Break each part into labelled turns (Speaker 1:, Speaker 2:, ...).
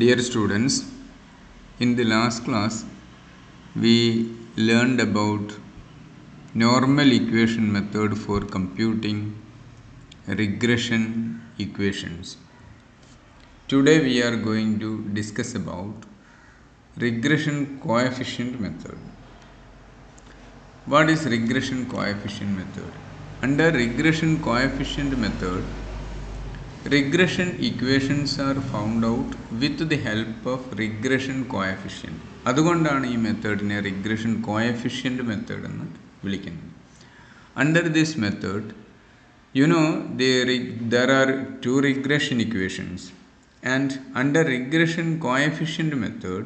Speaker 1: Dear students, in the last class we learned about normal equation method for computing regression equations. Today we are going to discuss about regression coefficient method. What is regression coefficient method? Under regression coefficient method, regression equations are found out with the help of regression coefficient. അതുകൊണ്ടാണ് ഈ മെത്തേഡിനെ regression coefficient method എന്ന് വിളിക്കുന്നത്. Under this method, you know there are two regression equations, and under regression coefficient method,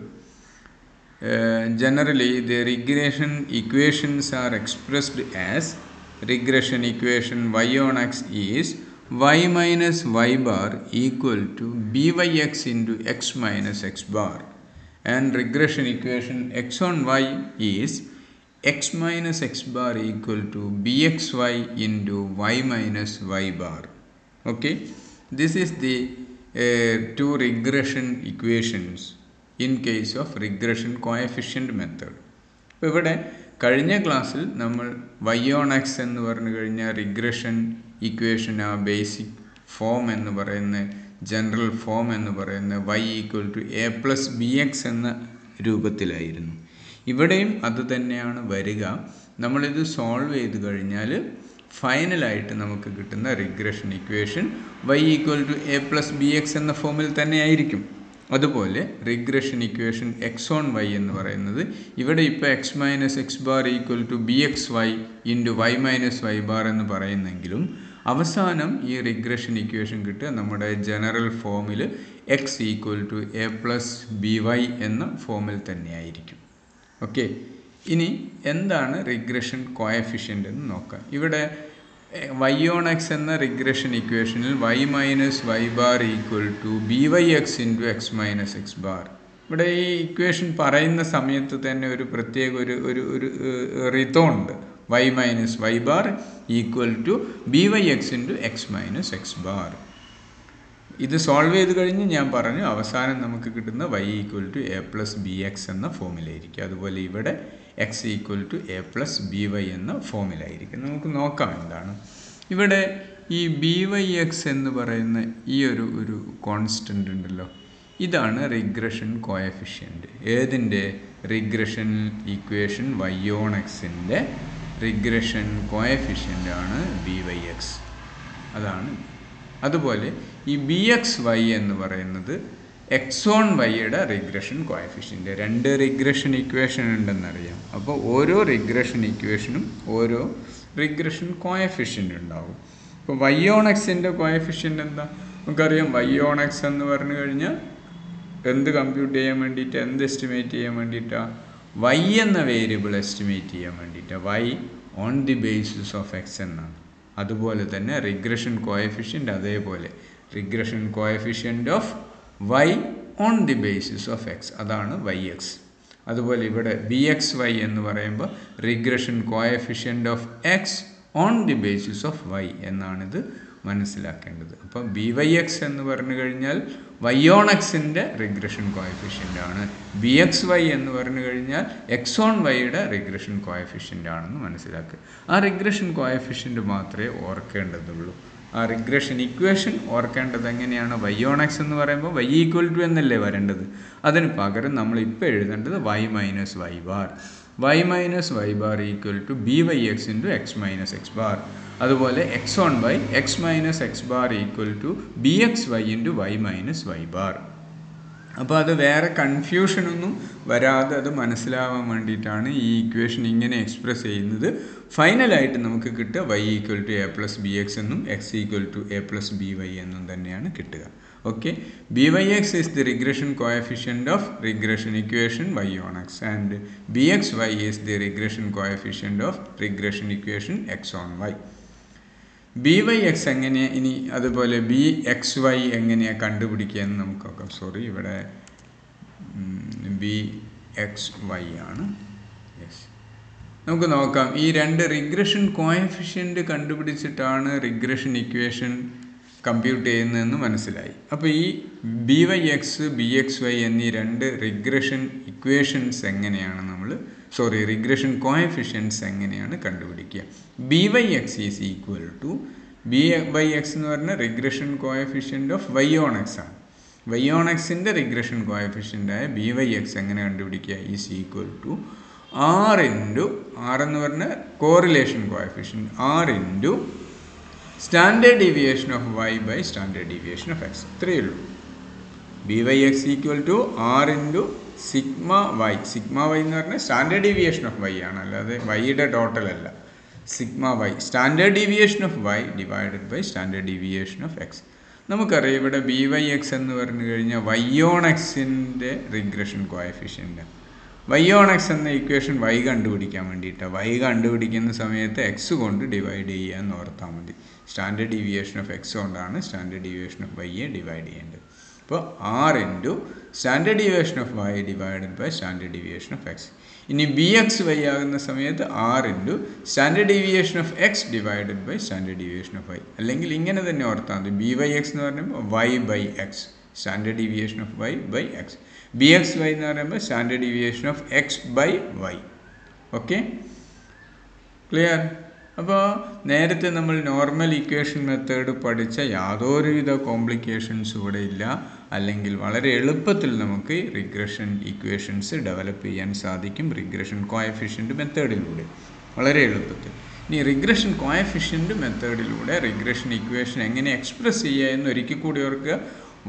Speaker 1: generally the regression equations are expressed as regression equation y on x is y minus y bar equal to byx into x minus x bar, and regression equation x on y is x minus x bar equal to bxy into y minus y bar. Okay, this is the two regression equations in case of regression coefficient method. ഇപ്പോൾ ഇവിടെ കഴിഞ്ഞ ക്ലാസ്സിൽ നമ്മൾ y on x എന്ന് പറഞ്ഞു കഴിഞ്ഞാൽ regression equation ആ basic form എന്ന് പറയുന്ന ജനറൽ ഫോം എന്ന് പറയുന്ന y equal to A plus B X എന്ന രൂപത്തിലായിരുന്നു. ഇവിടെയും അത് തന്നെയാണ് വരിക. നമ്മളിത് സോൾവ് ചെയ്ത് കഴിഞ്ഞാൽ ഫൈനലായിട്ട് നമുക്ക് കിട്ടുന്ന regression equation y equal to A plus B X എന്ന ഫോമിൽ തന്നെ ആയിരിക്കും. അതുപോലെ regression equation X on y എന്ന് പറയുന്നത് ഇവിടെ ഇപ്പോൾ x minus X bar equal to B X Y into Y minus Y bar എന്ന് പറയുന്നെങ്കിലും അവസാനം ഈ റിഗ്രഷൻ ഇക്വേഷൻ കിട്ടുക നമ്മുടെ ജനറൽ ഫോമിൽ x equal to A plus B y എന്ന ഫോമിൽ തന്നെയായിരിക്കും. ഓക്കെ, ഇനി എന്താണ് റിഗ്രഷൻ കോഎഫിഷ്യൻ്റ് എന്ന് നോക്കാം. ഇവിടെ y on x എന്ന റിഗ്രഷൻ ഇക്വേഷനിൽ y minus Y bar equal to B Y X into X minus X bar. ഇവിടെ ഈ ഇക്വേഷൻ പറയുന്ന സമയത്ത് തന്നെ ഒരു പ്രത്യേക ഒരു റിതം ഉണ്ട്. y minus Y bar equal to B Y X into X minus X bar. ഇത് സോൾവ് ചെയ്ത് കഴിഞ്ഞ് ഞാൻ പറഞ്ഞു അവസാനം നമുക്ക് കിട്ടുന്ന y equal to A plus B X എന്ന ഫോമിലായിരിക്കും. അതുപോലെ ഇവിടെ x equal to A plus B y എന്ന ഫോമിലായിരിക്കും. നമുക്ക് നോക്കാം എന്താണ് ഇവിടെ ഈ ബി വൈ എക്സ് എന്ന് പറയുന്ന ഈ ഒരു കോൺസ്റ്റൻ്റ് ഉണ്ടല്ലോ, ഇതാണ് റിഗ്രഷൻ കോഎഫിഷ്യൻ്റ്. ഏതിൻ്റെ? റിഗ്രഷൻ ഇക്വേഷൻ വൈ ഓൺ എക്സിൻ്റെ റിഗ്രഷൻ കോഎഫിഷ്യൻ്റ് ആണ് ബി വൈ എക്സ്. അതാണ്. അതുപോലെ ഈ ബി എക്സ് വൈ എന്ന് പറയുന്നത് എക്സ് ഓൺ വൈയുടെ റിഗ്രഷൻ കോഎഫിഷ്യൻ്റ്. രണ്ട് റിഗ്രഷൻ ഇക്വേഷൻ ഉണ്ടെന്നറിയാം. അപ്പോൾ ഓരോ റിഗ്രഷൻ ഇക്വേഷനും ഓരോ റിഗ്രഷൻ കോഎഫിഷ്യൻ്റ് ഉണ്ടാവും. ഇപ്പോൾ വൈ ഓൺ എക്സിൻ്റെ കോഎഫിഷ്യൻ്റ് എന്താ? നമുക്കറിയാം വൈ ഓൺ എക്സ് എന്ന് പറഞ്ഞു കഴിഞ്ഞാൽ എന്ത് കമ്പ്യൂട്ട് ചെയ്യാൻ വേണ്ടിയിട്ട്, എന്ത് എസ്റ്റിമേറ്റ് ചെയ്യാൻ വേണ്ടിയിട്ടാണ്? വൈ എന്ന വേരിയബിൾ എസ്റ്റിമേറ്റ് ചെയ്യാൻ വേണ്ടിയിട്ടാണ്. Y on the basis of X എന്നാണ്. അതുപോലെ തന്നെ റിഗ്രഷൻ കോഎഫിഷ്യൻ്റ് അതേപോലെ regression coefficient of y on the basis of X, അതാണ് വൈ എക്സ്. അതുപോലെ ഇവിടെ ബി എക്സ് വൈ എന്ന് പറയുമ്പോൾ regression coefficient of X on the basis of Y എന്നാണിത് മനസ്സിലാക്കേണ്ടത്. അപ്പോൾ ബി വൈ എക്സ് എന്ന് പറഞ്ഞു കഴിഞ്ഞാൽ വൈ ഓൺ എക്സിൻ്റെ റിഗ്രഷൻ കോഎഫിഷ്യൻ്റ് ആണ്. ബി എക്സ് വൈ എന്ന് പറഞ്ഞു കഴിഞ്ഞാൽ എക്സ് ഓൺ വൈയുടെ റിഗ്രഷൻ കോഎഫിഷ്യൻ്റ് ആണെന്ന് മനസ്സിലാക്കുക. ആ റിഗ്രഷൻ കോഎഫിഷ്യൻ്റ് മാത്രമേ ഓർക്കേണ്ടതുള്ളൂ. ആ റിഗ്രഷൻ ഇക്വേഷൻ ഓർക്കേണ്ടത് എങ്ങനെയാണ്? വൈ ഓൺ എക്സ് എന്ന് പറയുമ്പോൾ വൈ ഈക്വൽ ടു എന്നല്ലേ വരേണ്ടത്. അതിന് പകരം നമ്മൾ ഇപ്പോൾ എഴുതേണ്ടത് Y minus Y bar. Y minus Y bar equal to B Y X into X minus X bar. അതുപോലെ X on Y X minus X bar equal to B X Y into Y minus Y bar. അപ്പോൾ അത് വേറെ കൺഫ്യൂഷനൊന്നും വരാതെ അത് മനസ്സിലാവാൻ വേണ്ടിയിട്ടാണ് ഈ equation ഇങ്ങനെ എക്സ്പ്രസ് ചെയ്യുന്നത്. ഫൈനലായിട്ട് നമുക്ക് കിട്ടുക Y equal to A plus B X എന്നും X equal to A plus B Y എന്നും തന്നെയാണ് കിട്ടുക. Okay, B Y X is the regression coefficient of regression equation Y on X, and B X Y is the regression coefficient of regression equation X on Y. B Y X എങ്ങനെയാണ് ഇനി, അതുപോലെ B X Y എങ്ങനെയാണ് കണ്ടുപിടിക്കുക എന്ന് നമുക്ക് നോക്കാം. Sorry, ഇവിടെ B X Y ആണ്. യെസ്, നമുക്ക് നോക്കാം. ഈ രണ്ട് റിഗ്രഷൻ കോഎഫിഷ്യൻ്റ് കണ്ടുപിടിച്ചിട്ടാണ് റിഗ്രഷൻ ഇക്വേഷൻ കമ്പ്യൂട്ട് ചെയ്യുന്നതെന്ന് മനസ്സിലായി. അപ്പോൾ ഈ B Y X B X Y എന്നീ രണ്ട് റിഗ്രഷൻ ഇക്വേഷൻസ് എങ്ങനെയാണ് റിഗ്രഷൻ കോഎഫിഷ്യൻസ് എങ്ങനെയാണ് കണ്ടുപിടിക്കുക? B Y X is equal to B Y X എന്ന് പറഞ്ഞാൽ regression coefficient of Y on X ആണ്. വൈ ഓൺ എക്സിൻ്റെ റിഗ്രഷൻ കോഎഫിഷ്യൻ്റായ ബി വൈ എക്സ് എങ്ങനെ കണ്ടുപിടിക്കുക? ഈസ് ഈക്വൽ ടു ആർ എന്ന് പറഞ്ഞാൽ correlation coefficient r into standard deviation of y by standard deviation of x. ഇത്രയേ ഉള്ളൂ. B Y x equal to r into sigma y എന്ന് പറഞ്ഞാൽ സ്റ്റാൻഡേർഡ് ഡീവിയേഷൻ ഓഫ് വൈ ആണ്, അല്ലാതെ വൈയുടെ ടോട്ടൽ അല്ല. Sigma y standard deviation of y divided by standard deviation of x. നമുക്കറിയാം ഇവിടെ ബി വൈ എക്സ് എന്ന് പറഞ്ഞു കഴിഞ്ഞാൽ വൈ ഓൺ എക്സിൻ്റെ regression coefficient. Y on x എന്ന ഇക്വേഷൻ വൈ കണ്ടുപിടിക്കാൻ വേണ്ടിയിട്ടാണ്. വൈ കണ്ടുപിടിക്കുന്ന സമയത്ത് എക്സ് കൊണ്ട് ഡിവൈഡ് ചെയ്യാമെന്ന് ഓർത്താൽ മതി. സ്റ്റാൻഡേർഡ് ഡീവിയേഷൻ ഓഫ് എക്സ് കൊണ്ടാണ് സ്റ്റാൻഡേർഡ് ഡീവിയേഷൻ ഓഫ് വൈയെ ഡിവൈഡ് ചെയ്യേണ്ടത്. അപ്പോൾ r into standard deviation of y divided by standard deviation of x. ഇനി ബി എക്സ് വൈ ആകുന്ന സമയത്ത് r into standard deviation of x divided by standard deviation of y. അല്ലെങ്കിൽ ഇങ്ങനെ തന്നെ ഓർത്താൽ മതി. ബി വൈ എക്സ് എന്ന് പറയുമ്പോൾ y by x, standard deviation of y by x. B X Y എന്ന് പറയുമ്പോൾ standard deviation of X by y. Okay, clear? അപ്പോൾ നേരത്തെ നമ്മൾ നോർമൽ ഇക്വേഷൻ മെത്തേഡ് പഠിച്ച യാതൊരുവിധ കോംപ്ലിക്കേഷൻസ് ഇവിടെ ഇല്ല. അല്ലെങ്കിൽ വളരെ എളുപ്പത്തിൽ നമുക്ക് റിഗ്രഷൻ ഇക്വേഷൻസ് ഡെവലപ്പ് ചെയ്യാൻ സാധിക്കും റിഗ്രഷൻ കോഎഫിഷ്യൻ്റ് മെത്തേഡിലൂടെ, വളരെ എളുപ്പത്തിൽ. ഇനി റിഗ്രഷൻ കോഎഫിഷ്യൻ്റ് മെത്തേഡിലൂടെ റിഗ്രഷൻ ഇക്വേഷൻ എങ്ങനെ എക്സ്പ്രസ് ചെയ്യുക എന്ന് ഒരിക്കൽ കൂടി ഓർക്കുക.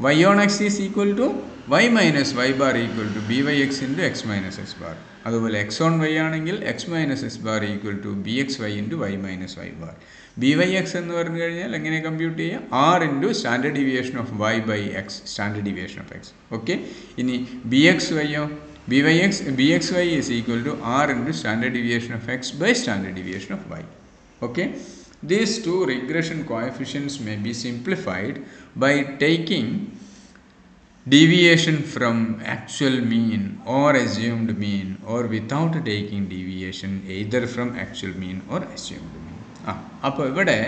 Speaker 1: y on x is equal to y minus y bar equal to byx into x minus x bar. അതുപോലെ x on y ആണെങ്കിൽ x minus x bar equal to bxy into y minus y bar. byx എന്ന് പറഞ്ഞു കഴിഞ്ഞാൽ എങ്ങനെ compute ചെയ്യുക? r into standard deviation of y by x, standard deviation of x. Okay, ഇനി bxyയോ bxy is equal to r into standard deviation of x by standard deviation of y. Okay, these two regression coefficients may be simplified by taking deviation from actual mean or assumed mean, or without taking deviation either from actual mean or assumed mean. അപ്പോൾ ഇവിടെ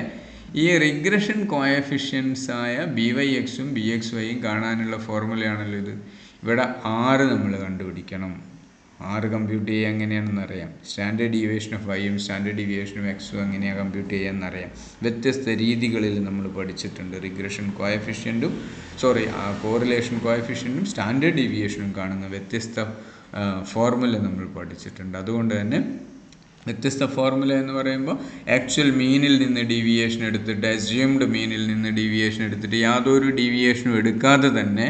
Speaker 1: ഈ regression coefficients ആയ B y എക്സും b X വൈയും കാണാനുള്ള ഫോർമുലയാണല്ലോ ഇത്. ഇവിടെ ആറ് നമ്മൾ കണ്ടുപിടിക്കണം. ആറ് കമ്പ്യൂട്ട് ചെയ്യുക എങ്ങനെയാണെന്ന് അറിയാം. സ്റ്റാൻഡേർഡ് ഡീവിയേഷൻ ഓഫ് വൈയും സ്റ്റാൻഡേർഡ് ഡീവിയേഷൻ ഓഫ് എക്സും എങ്ങനെയാണ് കമ്പ്യൂട്ട് ചെയ്യുക അറിയാം. വ്യത്യസ്ത രീതികളിൽ നമ്മൾ പഠിച്ചിട്ടുണ്ട്. റിഗ്രഷൻ കോഎഫിഷ്യൻറ്റും കോറിലേഷൻ കോഎഫിഷ്യൻറ്റും സ്റ്റാൻഡേർഡ് ഡീവിയേഷനും കാണുന്ന വ്യത്യസ്ത ഫോർമുല നമ്മൾ പഠിച്ചിട്ടുണ്ട്. അതുകൊണ്ട് തന്നെ വ്യത്യസ്ത ഫോർമുല എന്ന് പറയുമ്പോൾ ആക്ച്വൽ മീനിൽ നിന്ന് ഡീവിയേഷൻ എടുത്തിട്ട് അസ്യൂംഡ് മീനിൽ നിന്ന് ഡീവിയേഷൻ എടുത്തിട്ട് യാതൊരു ഡീവിയേഷനും എടുക്കാതെ തന്നെ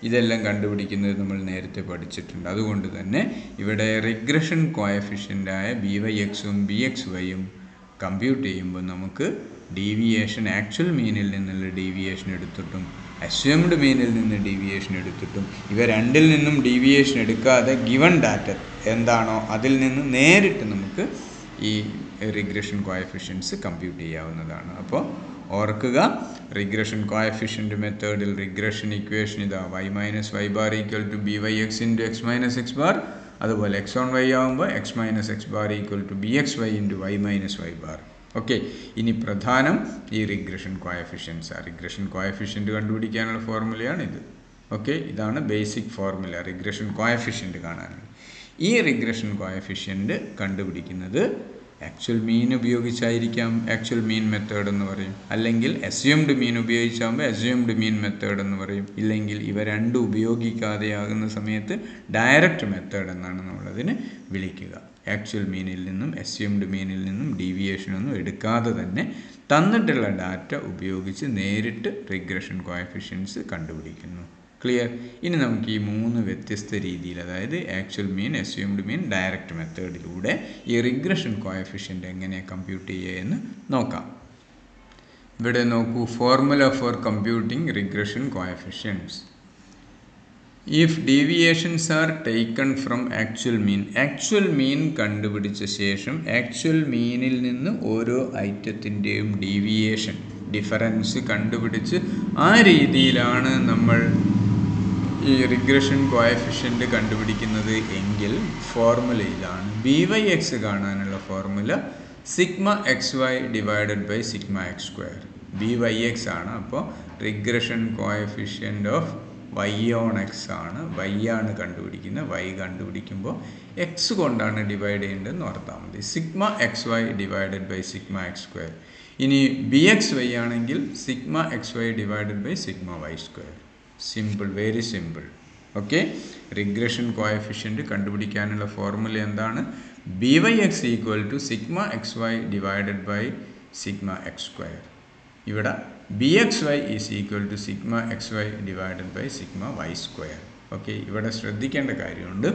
Speaker 1: ഇതെല്ലാം കണ്ടുപിടിക്കുന്നത് നമ്മൾ നേരത്തെ പഠിച്ചിട്ടുണ്ട്. അതുകൊണ്ട് തന്നെ ഇവിടെ റിഗ്രഷൻ കോഎഫിഷ്യൻ്റായ ബി വൈ എക്സും ബി എക്സ് വൈയും കമ്പ്യൂട്ട് ചെയ്യുമ്പോൾ നമുക്ക് ഡീവിയേഷൻ ആക്ച്വൽ മീനിൽ നിന്നുള്ള ഡീവിയേഷൻ എടുത്തിട്ടും അസ്യൂംഡ് മീനിൽ നിന്ന് ഡീവിയേഷൻ എടുത്തിട്ടും ഇവ രണ്ടിൽ നിന്നും ഡീവിയേഷൻ എടുക്കാതെ ഗിവൺ ഡാറ്റ എന്താണോ അതിൽ നിന്ന് നേരിട്ട് നമുക്ക് ഈ റിഗ്രഷൻ കോഎഫിഷ്യൻസ് കമ്പ്യൂട്ട് ചെയ്യാവുന്നതാണ്. അപ്പോൾ ഓർക്കുക, റിഗ്രഷൻ കോഎഫിഷ്യൻ്റ് മെത്തേഡിൽ റിഗ്രഷൻ ഇക്വേഷൻ ഇതാ y minus y bar equal to B Y X into X minus X bar. അതുപോലെ എക്സ് ഓൺ വൈ ആകുമ്പോൾ x minus X bar equal to B X Y into Y minus Y bar. Okay, ഇനി പ്രധാനം ഈ regression coefficients. Regression coefficient കണ്ടുപിടിക്കാനുള്ള ഫോർമുലയാണ് ഇത്. Okay, ഇതാണ് basic formula regression coefficient കാണാനുള്ള. ഈ റിഗ്രഷൻ കോഎഫിഷ്യൻ്റ് കണ്ടുപിടിക്കുന്നത് ആക്ച്വൽ മീൻ ഉപയോഗിച്ചായിരിക്കാം, ആക്ച്വൽ മീൻ മെത്തേഡ് എന്ന് പറയും. അല്ലെങ്കിൽ അസ്യൂംഡ് മീൻ ഉപയോഗിച്ചാകുമ്പോൾ അസ്യൂംഡ് മീൻ മെത്തേഡ് എന്ന് പറയും. ഇല്ലെങ്കിൽ ഇവ രണ്ടും ഉപയോഗിക്കാതെയാകുന്ന സമയത്ത് ഡയറക്റ്റ് മെത്തേഡ് എന്നാണ് നമ്മളതിന് വിളിക്കുക. ആക്ച്വൽ മീനിൽ നിന്നും അസ്യൂംഡ് മീനിൽ നിന്നും ഡീവിയേഷനൊന്നും എടുക്കാതെ തന്നെ തന്നിട്ടുള്ള ഡാറ്റ ഉപയോഗിച്ച് നേരിട്ട് റിഗ്രഷൻ കോഎഫിഷ്യൻസ് കണ്ടുപിടിക്കുന്നു. ക്ലിയർ? ഇനി നമുക്ക് ഈ മൂന്ന് വ്യത്യസ്ത രീതിയിൽ, അതായത് ആക്ച്വൽ മീൻ, അസ്യൂംഡ് മീൻ, ഡയറക്റ്റ് മെത്തേഡിലൂടെ ഈ റിഗ്രഷൻ കോഎഫിഷ്യൻ്റ് എങ്ങനെ കമ്പ്യൂട്ട് ചെയ്യുക എന്ന് നോക്കാം. ഇവിടെ നോക്കൂ, formula for computing regression coefficients. If deviations are taken from actual mean, actual mean കണ്ടുപിടിച്ച ശേഷം ആക്ച്വൽ മീനിൽ നിന്ന് ഓരോ ഐറ്റത്തിൻ്റെയും ഡീവിയേഷൻ ഡിഫറൻസ് കണ്ടുപിടിച്ച് ആ രീതിയിലാണ് നമ്മൾ ഈ റിഗ്രഷൻ കോഎഫിഷ്യൻ്റ് കണ്ടുപിടിക്കുന്നത് എങ്കിൽ ഫോർമുല ഇതാണ്. ബി വൈ എക്സ് കാണാനുള്ള formula sigma X Y divided by sigma X square. ByX ആണ്. അപ്പോൾ regression coefficient of y on x ആണ്. y ആണ് കണ്ടുപിടിക്കുന്നത്. y കണ്ടുപിടിക്കുമ്പോൾ x കൊണ്ടാണ് ഡിവൈഡ് ചെയ്യേണ്ടതെന്ന് ഓർത്താൽ മതി. Sigma X Y divided by sigma X square. ഇനി BXY ആണെങ്കിൽ sigma X Y divided by sigma y square. Simple, very simple. Okay, regression coefficient കണ്ടുപിടിക്കാനുള്ള ഫോർമുല എന്താണ്? ByX equal to sigma X Y divided by sigma X square. ഇവിടെ BXY is equal to sigma X Y divided by sigma y square. Okay, ഇവിടെ ശ്രദ്ധിക്കേണ്ട കാര്യമുണ്ട്.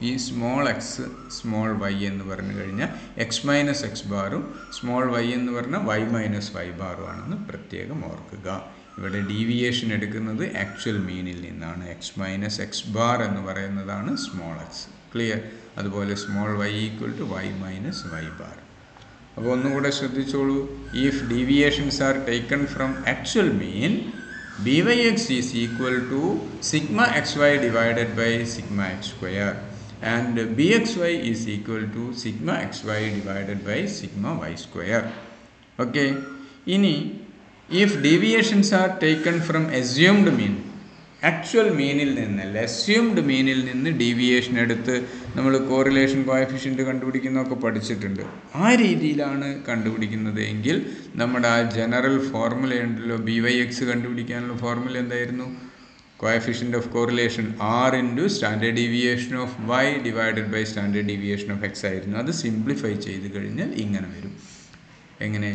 Speaker 1: ഈ small X small Y എന്ന് പറഞ്ഞു കഴിഞ്ഞാൽ എക്സ് മൈനസ് എക്സ് ബാറും small Y എന്ന് പറഞ്ഞാൽ വൈ മൈനസ് വൈ ബാറും ആണെന്ന് പ്രത്യേകം ഓർക്കുക. ഇവിടെ ഡീവിയേഷൻ എടുക്കുന്നത് ആക്ച്വൽ മീനിൽ നിന്നാണ്. എക്സ് മൈനസ് എക്സ് ബാർ എന്ന് പറയുന്നതാണ് സ്മോൾ എക്സ്. ക്ലിയർ? അതുപോലെ small Y equal to Y minus Y bar. അപ്പോൾ ഒന്നും കൂടെ ശ്രദ്ധിച്ചോളൂ. If deviations are taken from actual mean, ByX is equal to sigma xy divided by sigma x square and BXY is equal to sigma xy divided by sigma y square. Okay, ini if deviations are taken from assumed mean, actual മീനിൽ നിന്നല്ല assumed മീനിൽ നിന്ന് deviation എടുത്ത് നമ്മൾ correlation coefficient കണ്ടുപിടിക്കുന്നതൊക്കെ പഠിച്ചിട്ടുണ്ട്. ആ രീതിയിലാണ് കണ്ടുപിടിക്കുന്നത് എങ്കിൽ നമ്മുടെ ആ ജനറൽ ഫോർമുല ഉണ്ടല്ലോ, ByX കണ്ടുപിടിക്കാനുള്ള ഫോർമുല എന്തായിരുന്നു? Coefficient of correlation R into standard deviation of y divided by standard deviation of x ആയിരുന്നു. അത് സിംപ്ലിഫൈ ചെയ്ത് കഴിഞ്ഞാൽ ഇങ്ങനെ വരും. എങ്ങനെ?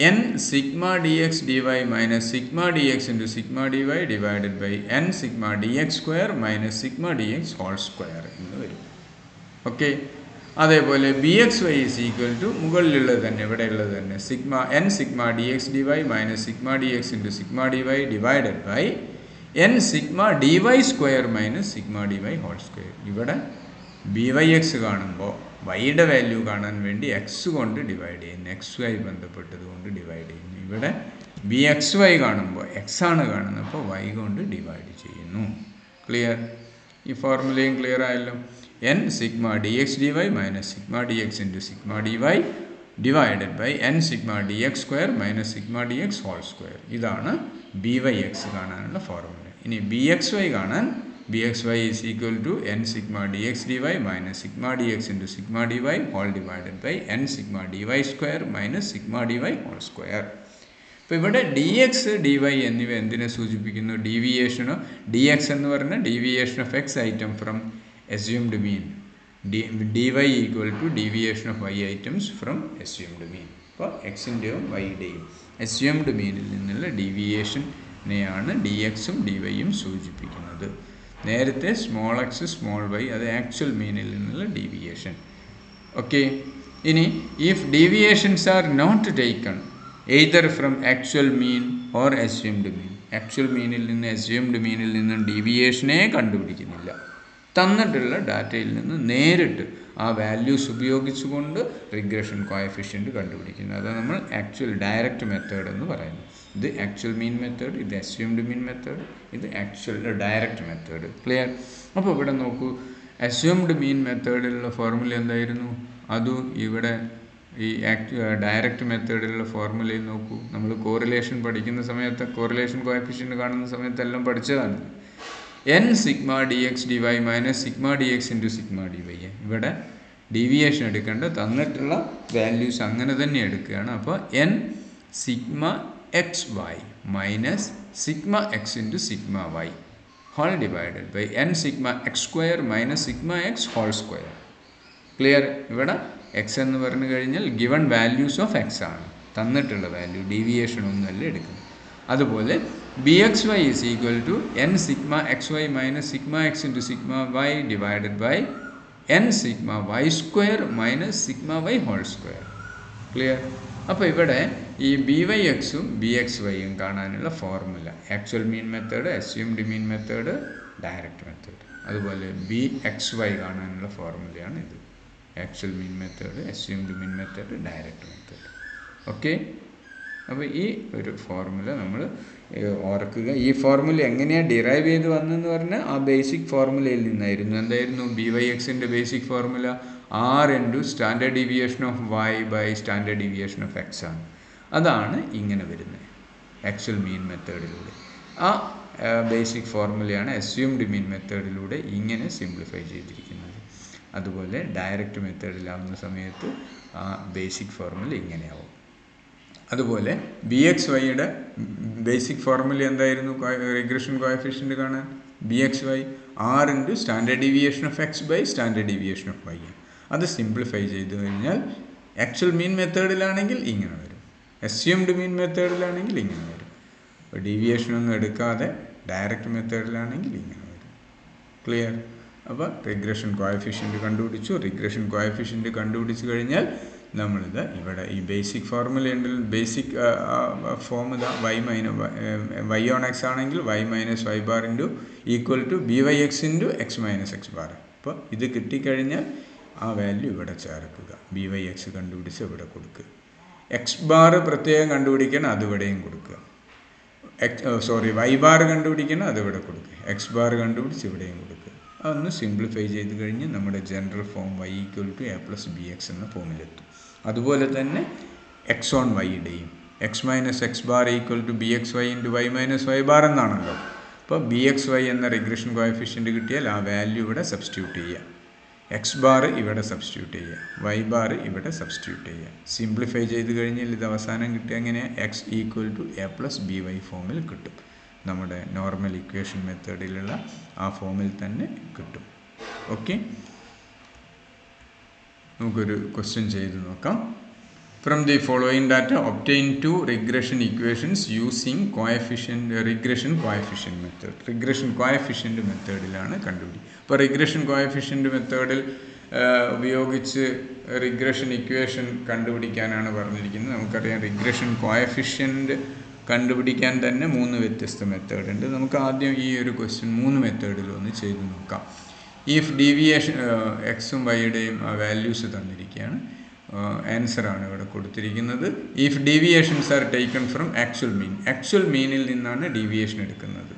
Speaker 1: n sigma dx dy minus sigma dx into sigma dy divided by n sigma dx square minus sigma dx whole square എന്ന് വരും. Okay, അതേപോലെ BXY is equal to മുകളിലുള്ളത് തന്നെ ഇവിടെയുള്ളത് തന്നെ sigma n sigma dx dy minus sigma dx into sigma dy divided by n sigma dy square minus sigma dy whole square. ഇവിടെ ByX കാണുമ്പോൾ വൈയുടെ value കാണാൻ വേണ്ടി എക്സ് കൊണ്ട് ഡിവൈഡ് ചെയ്യുന്നു, എക്സ് വൈ ബന്ധപ്പെട്ടത് കൊണ്ട് ഡിവൈഡ് ചെയ്യുന്നു. ഇവിടെ BXY കാണുമ്പോൾ എക്സ് ആണ് കാണുന്നത്, അപ്പോൾ വൈ കൊണ്ട് ഡിവൈഡ് ചെയ്യുന്നു. ക്ലിയർ? ഈ ഫോർമുലയും ക്ലിയർ ആയല്ലോ. n sigma dx dy minus sigma dx into sigma dy divided by n sigma dx square minus sigma dx whole square. ഇതാണ് ByX കാണാനുള്ള ഫോർമുല. ഇനി BXY കാണാൻ BXY is equal to n sigma dx dy minus sigma dx into sigma dy whole divided by n sigma dy square minus sigma dy whole square. അപ്പോൾ ഇവിടെ dx dy എന്നിവ എന്തിനെ സൂചിപ്പിക്കുന്നു? ഡീവിയേഷനോ dx എന്ന് പറഞ്ഞാൽ deviation of x item from assumed mean. dy equal to deviation of y items from assumed mean. അപ്പോൾ എക്സിൻ്റെയും വൈയുടെയും assumed മീനിൽ നിന്നുള്ള ഡീവിയേഷനെയാണ് dxും dyയും സൂചിപ്പിക്കുന്നത്. നേരത്തെ സ്മോൾ എക്സ് സ്മോൾ വൈ അത് ആക്ച്വൽ മീനിൽ നിന്നുള്ള ഡീവിയേഷൻ. ഓക്കെ, ഇനി if deviations are not taken either from actual mean or assumed mean, actual മീനിൽ നിന്ന് അസ്യൂംഡ് മീനിൽ നിന്നും ഡീവിയേഷനെ കണ്ടുപിടിക്കുന്നില്ല, തന്നിട്ടുള്ള ഡാറ്റയിൽ നിന്ന് നേരിട്ട് ആ വാല്യൂസ് ഉപയോഗിച്ചുകൊണ്ട് റിഗ്രഷൻ കോഎഫിഷ്യൻ്റ് കണ്ടുപിടിക്കുന്നു. അത് നമ്മൾ ആക്ച്വൽ ഡയറക്റ്റ് മെത്തേഡ് എന്ന് പറയുന്നു. ഇത് ആക്ച്വൽ മീൻ മെത്തേഡ്, ഇത് അസ്യൂംഡ് മീൻ മെത്തേഡ്, ഇത് ആക്ച്വൽ ഡയറക്റ്റ് മെത്തേഡ്. ക്ലിയർ? അപ്പോൾ ഇവിടെ നോക്കൂ, അസ്യൂംഡ് മീൻ മെത്തേഡിലുള്ള ഫോർമുല എന്തായിരുന്നു? അതും ഇവിടെ ഈ ഡയറക്റ്റ് മെത്തേഡിലുള്ള ഫോർമുലയിൽ നോക്കൂ. നമ്മൾ കോറിലേഷൻ പഠിക്കുന്ന സമയത്ത്, കോറിലേഷൻ കോഎഫിഷ്യൻ്റ് കാണുന്ന സമയത്തെല്ലാം പഠിച്ചതാണ്. n sigma dx dy minus sigma dx into sigma dy. ഇവിടെ ഡീവിയേഷൻ എടുക്കേണ്ട തന്നിട്ടുള്ള വാല്യൂസ് അങ്ങനെ തന്നെ എടുക്കുകയാണ്. അപ്പോൾ n sigma xy minus sigma x into sigma y whole divided by n sigma x square minus sigma x whole square. Clear? ഇവിടെ x എന്ന് പറഞ്ഞു കഴിഞ്ഞാൽ ഗിവൺ വാല്യൂസ് ഓഫ് x ആണ്, തന്നിട്ടുള്ള വാല്യൂ, ഡീവിയേഷൻ ഒന്നുമല്ല എടുക്കുന്നത്. അതുപോലെ BXY is equal to n sigma xy minus sigma x into sigma y divided by n sigma y square minus sigma y whole square. Clear? അപ്പോൾ ഇവിടെ ഈ ByXും BXYയും കാണാനുള്ള formula actual mean method, assumed mean method, direct method. അതുപോലെ BXY കാണാനുള്ള ഫോർമുലയാണ് ഇത്. Actual mean method, assumed mean method, direct method. Okay, അപ്പോൾ ഈ ഒരു ഫോർമുല നമ്മൾ ഓർക്കുക. ഈ ഫോർമുല എങ്ങനെയാണ് ഡിറൈവ് ചെയ്ത് വന്നതെന്ന് പറഞ്ഞാൽ ആ ബേസിക് ഫോർമുലയിൽ നിന്നായിരുന്നു. എന്തായിരുന്നു ByXൻ്റെ basic formula? R into standard deviation of y by standard deviation of x ആണ്. അതാണ് ഇങ്ങനെ വരുന്നത്. ആക്ച്വൽ മീൻ മെത്തേഡിലൂടെ. ആ ബേസിക് ഫോർമുലയാണ് അസ്യൂംഡ് മീൻ മെത്തേഡിലൂടെ ഇങ്ങനെ സിംപ്ലിഫൈ ചെയ്തിരിക്കുന്നത്. അതുപോലെ ഡയറക്റ്റ് മെത്തേഡിലാവുന്ന സമയത്ത് ആ ബേസിക് ഫോർമുല ഇങ്ങനെയാവും. അതുപോലെ ബി എക്സ് വൈയുടെ ബേസിക് ഫോർമുല എന്തായിരുന്നു റിഗ്രഷൻ കോഎഫിഷ്യൻ്റ് കാണാൻ? B X Y R into standard deviation of X by standard deviation of Y. അത് സിംപ്ലിഫൈ ചെയ്ത് കഴിഞ്ഞാൽ ആക്ച്വൽ മീൻ മെത്തേഡിലാണെങ്കിൽ ഇങ്ങനെ വരും, അസ്യൂംഡ് മീൻ മെത്തേഡിലാണെങ്കിൽ ഇങ്ങനെ വരും. അപ്പോൾ ഡീവിയേഷനൊന്നും എടുക്കാതെ ഡയറക്റ്റ് മെത്തേഡിലാണെങ്കിൽ ഇങ്ങനെ വരും. ക്ലിയർ? അപ്പോൾ റിഗ്രഷൻ കോഎഫിഷ്യൻ്റ് കണ്ടുപിടിച്ചു. റിഗ്രഷൻ കോഎഫിഷ്യൻ്റ് കണ്ടുപിടിച്ച് കഴിഞ്ഞാൽ നമ്മളിത് ഇവിടെ ഈ ബേസിക് ഫോർമുല ഉണ്ടെങ്കിൽ ബേസിക് ഫോം ഇതാ വൈ ഓൺ എക്സ് ആണെങ്കിൽ y minus Y bar into equal to B Y X into X minus X bar. അപ്പോൾ ഇത് കിട്ടിക്കഴിഞ്ഞാൽ ആ വാല്യൂ ഇവിടെ ചേർക്കുക. ബി വൈ എക്സ് കണ്ടുപിടിച്ച് ഇവിടെ കൊടുക്കുക. എക്സ് ബാർ പ്രത്യേകം കണ്ടുപിടിക്കണം, അതിവിടെയും കൊടുക്കുക. വൈ ബാർ കണ്ടുപിടിക്കണം, അതിവിടെ കൊടുക്കുക. എക്സ് ബാർ കണ്ടുപിടിച്ച് ഇവിടെയും കൊടുക്കുക. അതൊന്ന് സിംപ്ലിഫൈ ചെയ്ത് കഴിഞ്ഞ് നമ്മുടെ general form Y equal to A plus B X എന്ന ഫോമിലെത്തും. അതുപോലെ തന്നെ എക്സ് ഓൺ വൈയുടെയും X minus X bar equal to B X Y into Y minus Y bar എന്നാണല്ലോ. അപ്പോൾ ബി എക്സ് വൈ എന്ന റിഗ്രഷൻ കോഎഫിഷ്യൻ്റ് കിട്ടിയാൽ ആ വാല്യൂ ഇവിടെ സബ്സ്റ്റിറ്റ്യൂട്ട് ചെയ്യുക. എക്സ് ബാർ ഇവിടെ സബ്സ്റ്റിറ്റ്യൂട്ട് ചെയ്യുക, വൈ ബാർ ഇവിടെ സബ്സ്റ്റിറ്റ്യൂട്ട് ചെയ്യുക. സിംപ്ലിഫൈ ചെയ്ത് കഴിഞ്ഞാൽ ഇത് അവസാനം കിട്ടുക എങ്ങനെ? X equal to A plus B Y ഫോമിൽ കിട്ടും. നമ്മുടെ നോർമൽ ഇക്വേഷൻ മെത്തേഡിലുള്ള ആ ഫോമിൽ തന്നെ കിട്ടും. ഓക്കെ, നമുക്കൊരു ക്വസ്റ്റ്യൻ ചെയ്ത് നോക്കാം. From the following data obtain two regression equations using regression coefficient method. Regression coefficient മെത്തേഡിലാണ് കണ്ടുപിടിക്കുക. അപ്പോൾ റിഗ്രഷൻ കോഎഫിഷ്യൻ്റ് മെത്തേഡിൽ ഉപയോഗിച്ച് റിഗ്രഷൻ ഇക്വേഷൻ കണ്ടുപിടിക്കാനാണ് പറഞ്ഞിരിക്കുന്നത്. നമുക്കറിയാം റിഗ്രഷൻ കോഎഫിഷ്യൻ്റ് കണ്ടുപിടിക്കാൻ തന്നെ 3 വ്യത്യസ്ത മെത്തേഡ് ഉണ്ട്. നമുക്ക് ആദ്യം ഈ ഒരു ക്വസ്റ്റ്യൻ 3 മെത്തേഡിലൊന്ന് ചെയ്ത് നോക്കാം. ഇഫ് ഡീവിയേഷൻ എക്സും വൈയുടെയും വാല്യൂസ് തന്നിരിക്കുകയാണ്. ആൻസറാണ് ഇവിടെ കൊടുത്തിരിക്കുന്നത്. If deviations are taken from actual mean, actual മീനിൽ നിന്നാണ് ഡീവിയേഷൻ എടുക്കുന്നത്.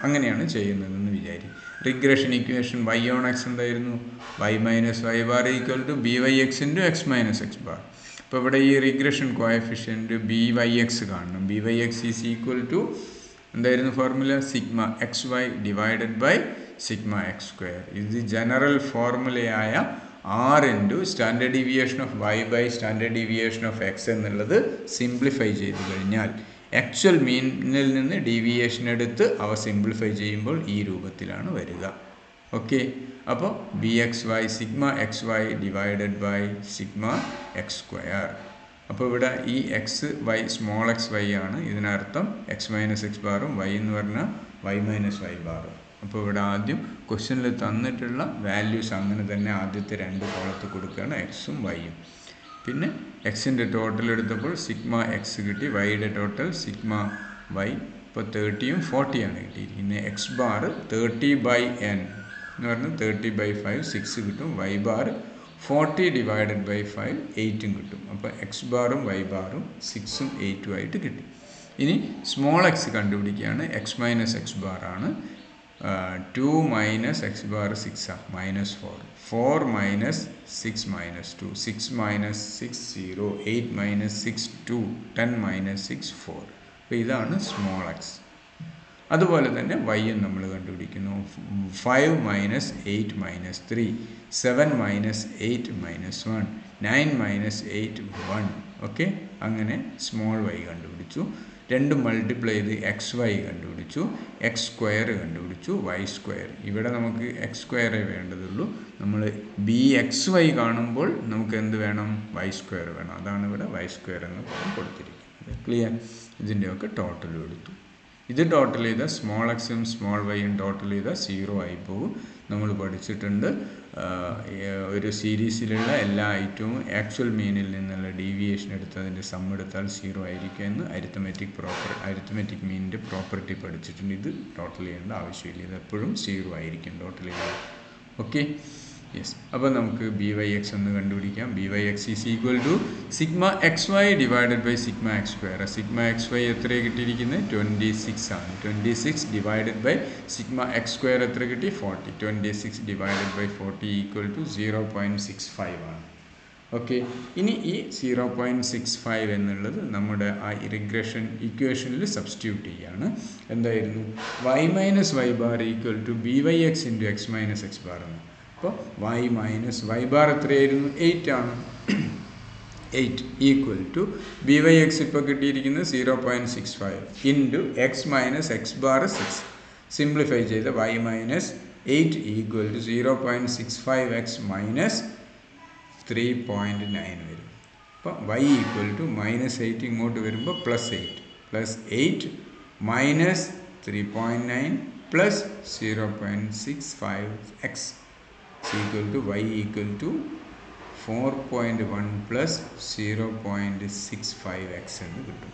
Speaker 1: അങ്ങനെയാണ് ചെയ്യുന്നതെന്ന് വിചാരിക്കും. Regression equation Y on X എന്തായിരുന്നു? Y minus Y bar equal to B Y X into X minus X bar. അപ്പോൾ ഇവിടെ ഈ regression coefficient B Y X കാണണം. B Y X is equal to എന്തായിരുന്നു formula? Sigma X Y divided by sigma X square. ഇത് general ഫോർമുലയായ R into standard deviation of y by standard deviation of x എന്നുള്ളത് simplify ചെയ്ത് കഴിഞ്ഞാൽ actual മീനിൽ നിന്ന് deviation എടുത്ത് അവ സിംപ്ലിഫൈ ചെയ്യുമ്പോൾ ഈ രൂപത്തിലാണ് വരിക. ഓക്കെ, അപ്പോൾ B X y sigma X Y divided by sigma X square. അപ്പോൾ ഇവിടെ ഈ x y small x Y ആണ്. ഇതിനർത്ഥം എക്സ് മൈനസ് എക്സ് ബാറും വൈ എന്ന് പറഞ്ഞാൽ വൈ മൈനസ് വൈ ബാറും. അപ്പോൾ ഇവിടെ ആദ്യം ക്വസ്റ്റ്യനിൽ തന്നിട്ടുള്ള വാല്യൂസ് അങ്ങനെ തന്നെ ആദ്യത്തെ 2 കോളത്ത് കൊടുക്കുകയാണ്, എക്സും വൈയും. പിന്നെ എക്സിൻ്റെ ടോട്ടൽ എടുത്തപ്പോൾ സിഗ്മ എക്സ് കിട്ടി, വൈയുടെ ടോട്ടൽ സിഗ്മ വൈ. ഇപ്പോൾ 30യും 40യാണ് കിട്ടിയിരിക്കുന്നത്. എക്സ് ബാർ 30/n എന്ന് പറഞ്ഞാൽ 30/5 6 കിട്ടും. വൈ ബാർ 40 ഡിവൈഡഡ് ബൈ 5 8ഉം കിട്ടും. അപ്പോൾ എക്സ് ബാറും വൈ ബാറും 6ഉം 8ഉം ആയിട്ട് കിട്ടി. ഇനി സ്മോൾ എക്സ് കണ്ടുപിടിക്കുകയാണ്. എക്സ് മൈനസ് എക്സ് ബാറാണ്. 2 minus X bar 6 minus 4, 4 minus 6 minus 2, 6 minus 6 0, 8 minus 6 2, 10 minus 6 4. അപ്പോൾ ഇതാണ് സ്മോൾ എക്സ്. അതുപോലെ തന്നെ വൈയും നമ്മൾ കണ്ടുപിടിക്കുന്നു. 5 minus 8 minus 3, 7 minus 8 minus 1, 9 minus 8 1. Okay, അങ്ങനെ സ്മോൾ വൈ കണ്ടുപിടിച്ചു. 2 മൾട്ടിപ്ലൈ ചെയ്ത് എക്സ് വൈ കണ്ടുപിടിച്ചു. എക്സ് സ്ക്വയർ കണ്ടുപിടിച്ചു, വൈ സ്ക്വയർ. ഇവിടെ നമുക്ക് എക്സ് സ്ക്വയറേ വേണ്ടതുള്ളൂ. നമ്മൾ ബി എക്സ് വൈ കാണുമ്പോൾ നമുക്ക് എന്ത് വേണം? വൈ സ്ക്വയർ വേണം. അതാണ് ഇവിടെ വൈ സ്ക്വയർ എന്ന് കൊടുത്തിരിക്കുന്നത്. ക്ലിയർ? ഇതിൻ്റെയൊക്കെ ടോട്ടൽ എടുത്തു. ഇത് ടോട്ടൽ ചെയ്താൽ സ്മോൾ എക്സും സ്മോൾ വൈയും ടോട്ടൽ ചെയ്താൽ 0 ആയി പോകും. നമ്മൾ പഠിച്ചിട്ടുണ്ട് ഒരു സീരീസിലുള്ള എല്ലാ ഐറ്റവും ആക്ച്വൽ മീനിൽ നിന്നുള്ള ഡീവിയേഷൻ എടുത്തതിൻ്റെ സം എടുത്താൽ 0 ആയിരിക്കും എന്ന് അരിത്തമെറ്റിക് മീനിൻ്റെ പ്രോപ്പർട്ടി പഠിച്ചിട്ടുണ്ട്. ഇത് ടോട്ടൽ ചെയ്യേണ്ട ആവശ്യമില്ല. ഇത് എപ്പോഴും 0 ആയിരിക്കും ടോട്ടൽ ചെയ്താൽ. Okay, yes. അപ്പോൾ നമുക്ക് ബി വൈ എക്സ് എന്ന് കണ്ടുപിടിക്കാം. B Y X is equal to sigma X Y divided by sigma X square. Sigma X y എത്രയാണ് കിട്ടിയിരിക്കുന്നത്? 26 ആണ്. 26 divided by sigma X square എത്ര കിട്ടി? 40. 26 ഡിവൈഡഡ് ബൈ 40 ഈക്വൽ ടു 0.65 ആണ്. ഓക്കെ. ഇനി ഈ 0.65 എന്നുള്ളത് നമ്മുടെ ആ റിഗ്രഷൻ ഇക്വേഷനിൽ സബ്സ്റ്റിറ്റ്യൂട്ട് ചെയ്യാണ്. എന്തായിരുന്നു? y minus Y bar equal to B Y X into X minus X bar എന്ന്. അപ്പോൾ y മൈനസ് വൈ ബാർ എത്രയായിരുന്നു? 8 ആണ്. 8 equal to B Y x ഇപ്പോൾ കിട്ടിയിരിക്കുന്നത് 0.65 into X minus X bar 6. Simplify ചെയ്ത് y minus 8 equal to 0.65 x minus 3.9 വരും. അപ്പോൾ y equal to -8 ഇങ്ങോട്ട് വരുമ്പോൾ +8 +8 minus 3.9 plus 0.65 x equal to y equal to 4.1 plus 0.65 x എന്ന് കിട്ടും.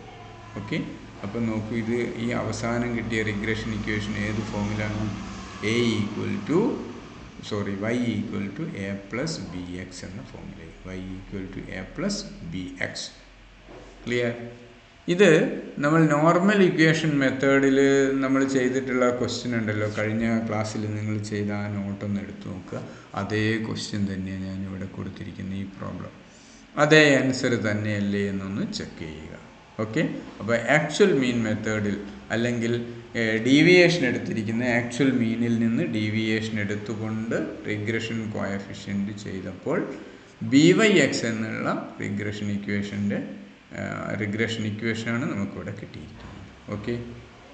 Speaker 1: ഓക്കെ. അപ്പോൾ നോക്കൂ, ഇത് ഈ അവസാനം കിട്ടിയ റിഗ്രഷൻ ഇക്വേഷൻ ഏത് ഫോമിലാണ്? y equal to a plus B X എന്ന ഫോമിലായി. y equal to a plus B x. Clear? ഇത് നമ്മൾ നോർമൽ ഇക്വേഷൻ മെത്തേഡിൽ നമ്മൾ ചെയ്തിട്ടുള്ള ക്വസ്റ്റ്യൻ ഉണ്ടല്ലോ, കഴിഞ്ഞ ക്ലാസ്സിൽ നിങ്ങൾ ചെയ്ത ആ നോട്ടൊന്ന് എടുത്തു നോക്കുക. അതേ ക്വസ്റ്റ്യൻ തന്നെയാണ് ഞാനിവിടെ കൊടുത്തിരിക്കുന്ന ഈ പ്രോബ്ലം. അതേ ആൻസർ തന്നെയല്ലേ എന്നൊന്ന് ചെക്ക് ചെയ്യുക. ഓക്കെ. അപ്പോൾ ആക്ച്വൽ മീൻ മെത്തേഡിൽ അല്ലെങ്കിൽ ഡീവിയേഷൻ എടുത്തിരിക്കുന്ന ആക്ച്വൽ മീനിൽ നിന്ന് ഡീവിയേഷൻ എടുത്തുകൊണ്ട് റിഗ്രഷൻ കോഎഫിഷ്യൻ്റ് ചെയ്തപ്പോൾ by(x) എന്നുള്ള റിഗ്രഷൻ ഇക്വേഷനാണ് നമുക്കിവിടെ കിട്ടിയിരിക്കുന്നത്. ഓക്കെ.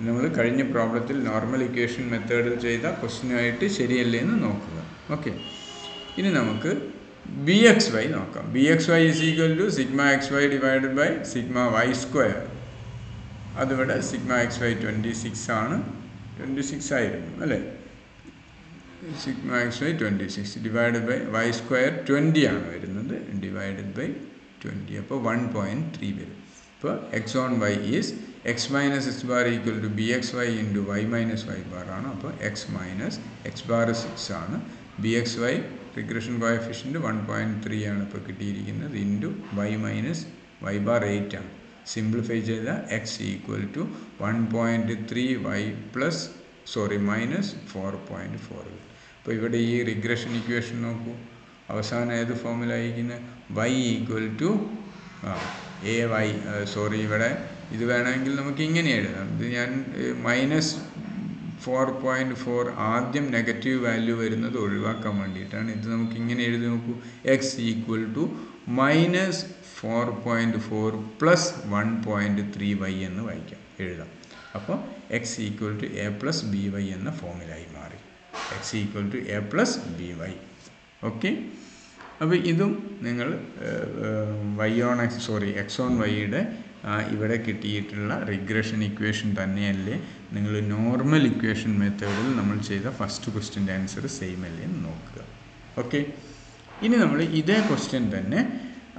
Speaker 1: നമ്മൾ കഴിഞ്ഞ പ്രോബ്ലത്തിൽ നോർമൽ ഇക്വേഷൻ മെത്തേഡിൽ ചെയ്ത ക്വസ്റ്റ്യനായിട്ട് ശരിയല്ലേ എന്ന് നോക്കുക. ഓക്കെ. ഇനി നമുക്ക് bxy നോക്കാം. bxy is equal to sigma xy divided by sigma y square. അതിവിടെ sigma xy 26 ആണ്. 26 ആയിരുന്നു അല്ലേ? sigma xy 26 divided by y square 20 ആണ് വരുന്നത്, divided by 20. അപ്പോൾ 1.3 വരും. അപ്പോൾ x on y is x minus x bar equal to bxy into y minus y bar ആണ്. അപ്പോൾ x minus x bar 6 ആണ്. bxy റിഗ്രഷൻ കോഎഫിഷ്യൻ്റ് 1.3 ആണ് ഇപ്പോൾ കിട്ടിയിരിക്കുന്നത്, into y minus y bar 8 ആണ്. സിംപ്ലിഫൈ ചെയ്ത x equal to 1.3 y minus 4.4. അപ്പോൾ ഇവിടെ ഈ റിഗ്രഷൻ ഇക്വേഷൻ നോക്കൂ, അവസാനം ഏത് ഫോമിലായിരിക്കുന്നത്? y ഈക്വൽ ടു ഇവിടെ ഇത് വേണമെങ്കിൽ നമുക്ക് ഇങ്ങനെ എഴുതാം. ഇത് ഞാൻ -4.4 ആദ്യം നെഗറ്റീവ് വാല്യൂ വരുന്നത് ഒഴിവാക്കാൻ വേണ്ടിയിട്ടാണ്. ഇത് നമുക്ക് ഇങ്ങനെ എഴുതി നോക്കൂ, x equal to -4.4 plus 1.3y എന്ന് എഴുതാം. അപ്പോൾ x equal to a plus B y എന്ന ഫോമിലായി മാറി. x equal to a plus B y. Okay. അപ്പോൾ ഇതും നിങ്ങൾ x on yയുടെ ഇവിടെ കിട്ടിയിട്ടുള്ള റിഗ്രഷൻ ഇക്വേഷൻ തന്നെയല്ലേ നിങ്ങൾ നോർമൽ ഇക്വേഷൻ മെത്തേഡിൽ നമ്മൾ ചെയ്ത ഫസ്റ്റ് ക്വസ്റ്റ്യൻ്റെ ആൻസർ സെയിം അല്ലേ എന്ന് നോക്കുക. ഓക്കെ. ഇനി നമ്മൾ ഇതേ ക്വസ്റ്റ്യൻ തന്നെ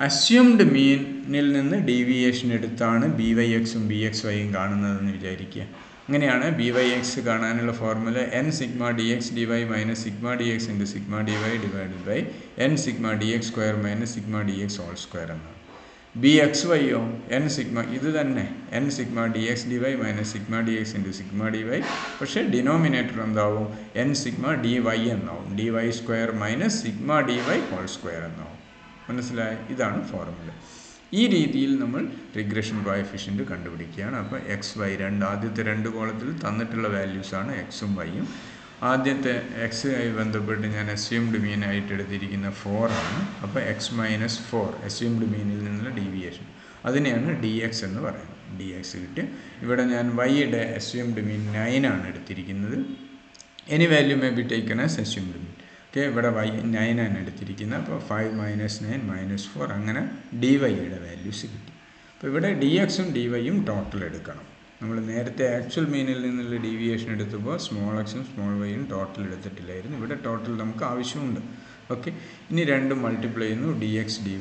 Speaker 1: അസ്യൂംഡ് മീനിൽ നിന്ന് ഡീവിയേഷൻ എടുത്താണ് by(x)ഉം bxyയും കാണുന്നതെന്ന് വിചാരിക്കുക. അങ്ങനെയാണ് by(x) കാണാനുള്ള formula n sigma dx dy minus sigma dx into sigma dy divided by n sigma dx square minus sigma dx whole square എന്നാണ്. bxyയോ n sigma ഇത് തന്നെ n sigma dx dy minus sigma dx into sigma dy, പക്ഷേ denominator എന്താവും? n sigma dy എന്നാവും. dy square minus sigma dy whole square എന്നാവും. മനസ്സിലായി? ഇതാണ് ഫോർമുല. ഈ രീതിയിൽ നമ്മൾ റിഗ്രഷൻ കോഎഫിഷ്യൻ്റ് കണ്ടുപിടിക്കുകയാണ്. അപ്പോൾ ആദ്യത്തെ രണ്ട് കോളത്തിൽ തന്നിട്ടുള്ള വാല്യൂസാണ് എക്സും വൈയും. ആദ്യത്തെ എക്സുമായി ബന്ധപ്പെട്ട് ഞാൻ അസ്യൂംഡ് മീൻ ആയിട്ട് എടുത്തിരിക്കുന്ന 4 ആണ്. അപ്പോൾ x മൈനസ് 4 അസ്യൂംഡ് മീനിൽ നിന്നുള്ള ഡീവിയേഷൻ, അതിനെയാണ് dx എന്ന് പറയുന്നത്. dx കിട്ടി. ഇവിടെ ഞാൻ വൈയുടെ അസ്യൂംഡ് മീൻ 9 ആണ് എടുത്തിരിക്കുന്നത്. Any value may be taken as assumed mean. Okay. ഇവിടെ y 9 ആണ് എടുത്തിരിക്കുന്നത്. അപ്പോൾ 5 മൈനസ് 9 - 4 അങ്ങനെ ഡിവൈയുടെ വാല്യൂസ് കിട്ടി. അപ്പോൾ ഇവിടെ dxഉം ഡിവൈയും ടോട്ടൽ എടുക്കണം. നമ്മൾ നേരത്തെ ആക്ച്വൽ മീനിൽ നിന്നുള്ള ഡീവിയേഷൻ എടുത്തപ്പോൾ സ്മോൾ എക്സും സ്മോൾ വൈയും ടോട്ടൽ എടുത്തിട്ടില്ലായിരുന്നു. ഇവിടെ ടോട്ടൽ നമുക്ക് ആവശ്യമുണ്ട്. ഓക്കെ. ഇനി രണ്ടും മൾട്ടിപ്ലൈ ചെയ്യുന്നു, dx dy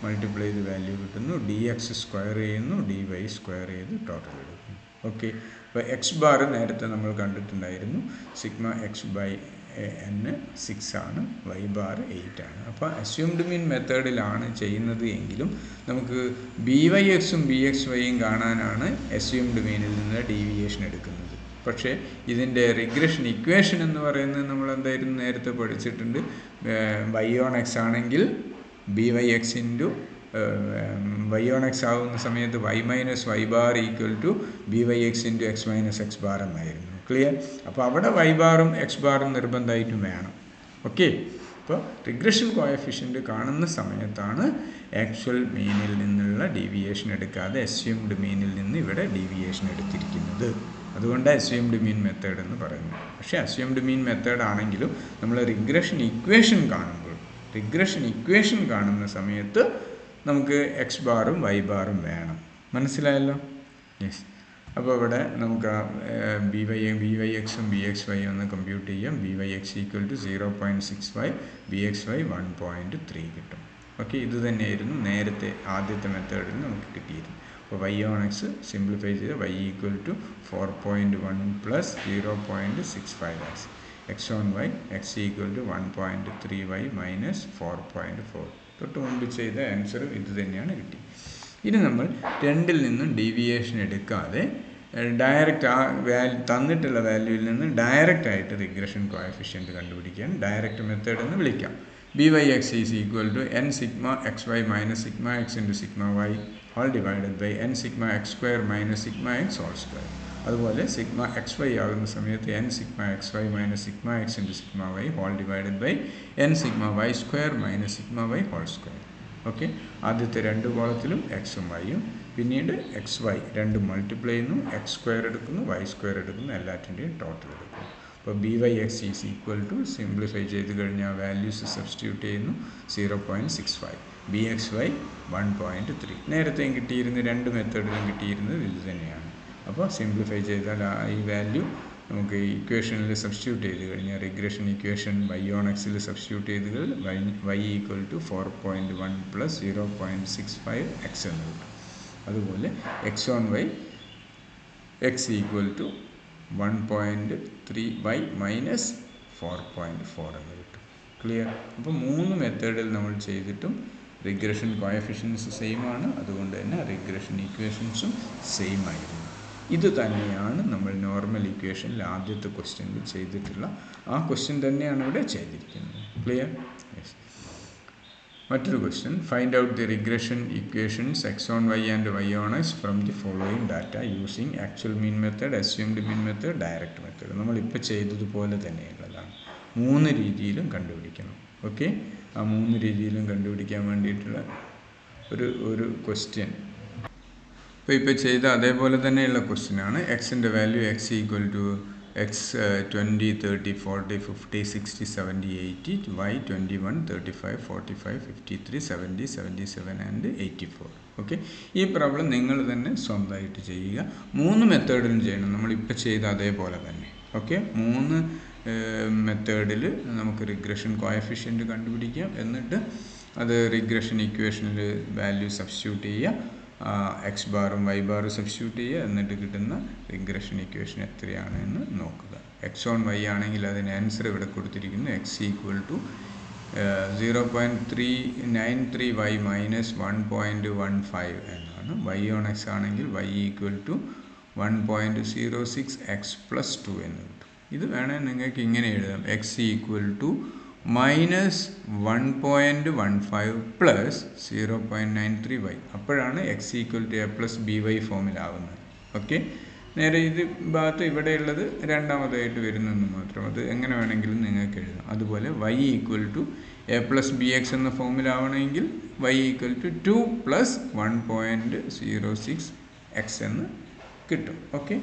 Speaker 1: മൾട്ടിപ്ലൈ ചെയ്ത് വാല്യൂ കിട്ടുന്നു, dx സ്ക്വയർ ചെയ്യുന്നു, dy സ്ക്വയർ ചെയ്ത് ടോട്ടൽ എടുക്കുന്നു. ഓക്കെ. അപ്പോൾ എക്സ് ബാർ നേരത്തെ നമ്മൾ കണ്ടിട്ടുണ്ടായിരുന്നു, സിഗ്മ എക്സ് ബൈ n 6 ആണ്, y ബാർ 8 ആണ്. അപ്പോൾ അസ്യൂംഡ് മീൻ മെത്തേഡിലാണ് ചെയ്യുന്നത് എങ്കിലും നമുക്ക് by(x)ഉം bxyയും കാണാനാണ് അസ്യൂംഡ് മീനിൽ നിന്ന് ഡീവിയേഷൻ എടുക്കുന്നത്. പക്ഷേ ഇതിൻ്റെ റിഗ്രഷൻ ഇക്വേഷൻ എന്ന് പറയുന്നത് നമ്മൾ എന്തായിരുന്നു നേരത്തെ പഠിച്ചിട്ടുണ്ട്. y on x ആണെങ്കിൽ byx into y on x ആകുന്ന സമയത്ത് y minus y bar equal to byx into x minus x bar എന്നായിരുന്നു. ക്ലിയർ? അപ്പോൾ അവിടെ y ബാറും x ബാറും നിർബന്ധമായിട്ടും വേണം. ഓക്കെ. അപ്പോൾ റിഗ്രഷൻ കോഎഫിഷ്യൻ്റ് കാണുന്ന സമയത്താണ് ആക്ച്വൽ മീനിൽ നിന്നുള്ള ഡീവിയേഷൻ എടുക്കാതെ അസ്യൂംഡ് മീനിൽ നിന്ന് ഇവിടെ ഡീവിയേഷൻ എടുത്തിരിക്കുന്നത്. അതുകൊണ്ട് അസ്യൂംഡ് മീൻ മെത്തേഡ് എന്ന് പറയുന്നത്. പക്ഷേ അസ്യൂംഡ് മീൻ മെത്തേഡ് ആണെങ്കിലും നമ്മൾ റിഗ്രഷൻ ഇക്വേഷൻ കാണുന്ന സമയത്ത് നമുക്ക് എക്സ് ബാറും വൈ ബാറും വേണം. മനസ്സിലായല്ലോ? യെസ്. അപ്പോൾ ഇവിടെ നമുക്ക് ബി വൈ എക്സും ബി എക്സ് വൈ ഒന്ന് കമ്പ്യൂട്ട് ചെയ്യാം. B Y x equal to 0.65, b X y 1.3 കിട്ടും. ഓക്കെ. ഇത് തന്നെയായിരുന്നു നേരത്തെ ആദ്യത്തെ മെത്തേഡിൽ നമുക്ക് കിട്ടിയിരുന്നു. അപ്പോൾ വൈ ഓൺ എക്സ് സിംപ്ലിഫൈ ചെയ്ത് y equal to 4.1 plus 0.65 x on Y x equal to 1.3 y minus 4.4. തൊട്ട് മുമ്പ് ചെയ്ത ആൻസറും ഇത് തന്നെയാണ് കിട്ടി. ഇനി നമ്മൾ രണ്ടിൽ നിന്നും ഡീവിയേഷൻ എടുക്കാതെ ഡയറക്റ്റ് ആ തന്നിട്ടുള്ള വാല്യൂവിൽ നിന്ന് ഡയറക്റ്റ് ആയിട്ട് റിഗ്രഷൻ കോഎഫിഷ്യൻ്റ് കണ്ടുപിടിക്കാൻ ഡയറക്റ്റ് മെത്തേഡ് എന്ന് വിളിക്കാം. byx is equal to n sigma xy minus sigma x into sigma y all divided by n sigma x square minus sigma x whole square. അതുപോലെ sigma X y ആകുന്ന സമയത്ത് n sigma X y minus sigma x into sigma y whole divided by n sigma y square minus sigma y whole square. Okay. ആദ്യത്തെ രണ്ട് കോളത്തിലും എക്സും വൈയും, പിന്നീട് x y രണ്ടും മൾട്ടിപ്ലൈ ചെയ്യുന്നു, എക്സ് സ്ക്വയർ എടുക്കുന്നു, വൈ സ്ക്വയർ എടുക്കുന്നു, എല്ലാറ്റിൻ്റെയും ടോട്ടൽ എടുക്കുന്നു. അപ്പോൾ B Y X is equal to simplify ചെയ്ത് കഴിഞ്ഞാൽ വാല്യൂസ് സബ്സ്റ്റിറ്റ്യൂട്ട് ചെയ്യുന്നു. 0.65, ബി എക്സ് വൈ 1.3. നേരത്തെയും കിട്ടിയിരുന്ന രണ്ട് മെത്തേഡിലും കിട്ടിയിരുന്നത് ഇത് തന്നെയാണ്. അപ്പോൾ സിംപ്ലിഫൈ ചെയ്താൽ ഈ വാല്യൂ നമുക്ക് ഇക്വേഷനിൽ സബ്സ്റ്റിറ്റ്യൂട്ട് ചെയ്ത് കഴിഞ്ഞാൽ റിഗ്രഷൻ ഇക്വേഷൻ വൈ ഓൺ എക്സിൽ സബ്സ്റ്റിറ്റ്യൂട്ട് ചെയ്ത് y equal to 4.1 plus 0.65 x എന്ന് കിട്ടും. അതുപോലെ X on Y x equal to 1.3 y minus 4.4 എന്ന് കിട്ടും. ക്ലിയർ? അപ്പോൾ മൂന്ന് മെത്തേഡിൽ നമ്മൾ ചെയ്തിട്ടും റിഗ്രഷൻ കോഎഫിഷ്യൻസ് സെയിം ആണ്. അതുകൊണ്ട് തന്നെ റിഗ്രഷൻ ഇക്വേഷൻസും സെയിം ആയിരുന്നു. ഇത് തന്നെയാണ് നമ്മൾ നോർമൽ ഇക്വേഷനിൽ ആദ്യത്തെ ക്വസ്റ്റ്യനിൽ ചെയ്തിട്ടുള്ള ആ ക്വസ്റ്റ്യൻ തന്നെയാണ് ഇവിടെ ചെയ്തിരിക്കുന്നത്. ക്ലിയർ? യെസ്. മറ്റൊരു question, find out the regression equations x on y and y on x from the following data using actual mean method, assumed mean method, direct method. നമ്മളിപ്പോൾ ചെയ്തതുപോലെ തന്നെയുള്ളതാണ്. മൂന്ന് രീതിയിലും കണ്ടുപിടിക്കണം. ഓക്കെ. ആ മൂന്ന് രീതിയിലും കണ്ടുപിടിക്കാൻ വേണ്ടിയിട്ടുള്ള ഒരു ക്വസ്റ്റ്യൻ ഇപ്പോൾ ചെയ്ത അതേപോലെ തന്നെയുള്ള ക്വസ്റ്റ്യനാണ്. എക്സിൻ്റെ value x equal to x 20, 30, 40, 50, 60, 70, 80, y 21, 35, 45, 53, 70, 77 and 84. Okay. ഈ പ്രോബ്ലം നിങ്ങൾ തന്നെ സ്വന്തമായിട്ട് ചെയ്യുക. മൂന്ന് മെത്തേഡിലും ചെയ്യണം, നമ്മളിപ്പോൾ ചെയ്ത അതേപോലെ തന്നെ. ഓക്കെ. മൂന്ന് മെത്തേഡിൽ നമുക്ക് റിഗ്രഷൻ കോഎഫിഷ്യൻ്റ് കണ്ടുപിടിക്കാം. എന്നിട്ട് അത് റിഗ്രഷൻ ഇക്വേഷനിൽ വാല്യൂ സബ്സ്റ്റിറ്റ്യൂട്ട് ചെയ്യുക, എക്സ് ബാറും വൈ ബാറും സബ്സ്റ്റിറ്റ്യൂട്ട് ചെയ്യുക, എന്നിട്ട് കിട്ടുന്ന റിഗ്രഷൻ ഇക്വേഷൻ എത്രയാണ് എന്ന് നോക്കുക. എക്സ് ഓൺ വൈ ആണെങ്കിൽ അതിന് ആൻസർ ഇവിടെ കൊടുത്തിരിക്കുന്നു. X equal to 0.393 Y minus 1.15 എന്നാണ്. വൈ ഓൺ എക്സ് ആണെങ്കിൽ Y equal to 1.06 X plus 2 എന്ന് കിട്ടും. ഇത് വേണേൽ നിങ്ങൾക്ക് ഇങ്ങനെ എഴുതാം, X equal to minus 1.15 plus 0.93 Y. അപ്പോഴാണ് X equal to A plus B Y ഫോമിലാവുന്നത്. ഓക്കെ. നേരെ ഇത് ഭാഗത്ത് ഇവിടെയുള്ളത് രണ്ടാമതായിട്ട് വരുന്നെന്ന് മാത്രം. അത് എങ്ങനെ വേണമെങ്കിലും നിങ്ങൾക്ക് എഴുതാം. അതുപോലെ Y equal to A plus B X എന്ന ഫോമിലാവണമെങ്കിൽ Y equal to 2 plus 1.06 X എന്ന് കിട്ടും. ഓക്കെ.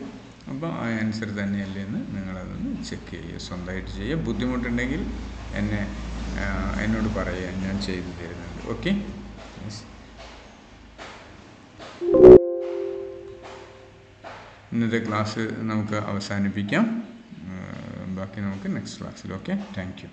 Speaker 1: അപ്പോൾ ആ ആൻസർ തന്നെയല്ലേ എന്ന് നിങ്ങളതൊന്ന് ചെക്ക് ചെയ്യുക, സ്വന്തമായിട്ട് ചെയ്യുക. ബുദ്ധിമുട്ടുണ്ടെങ്കിൽ എന്നോട് പറയുക, ഞാൻ ചെയ്തു തരുന്നുണ്ട്. ഓക്കെ. ഇന്നത്തെ ക്ലാസ് നമുക്ക് അവസാനിപ്പിക്കാം. ബാക്കി നമുക്ക് നെക്സ്റ്റ് ക്ലാസ്സിൽ. ഓക്കെ. Thank you.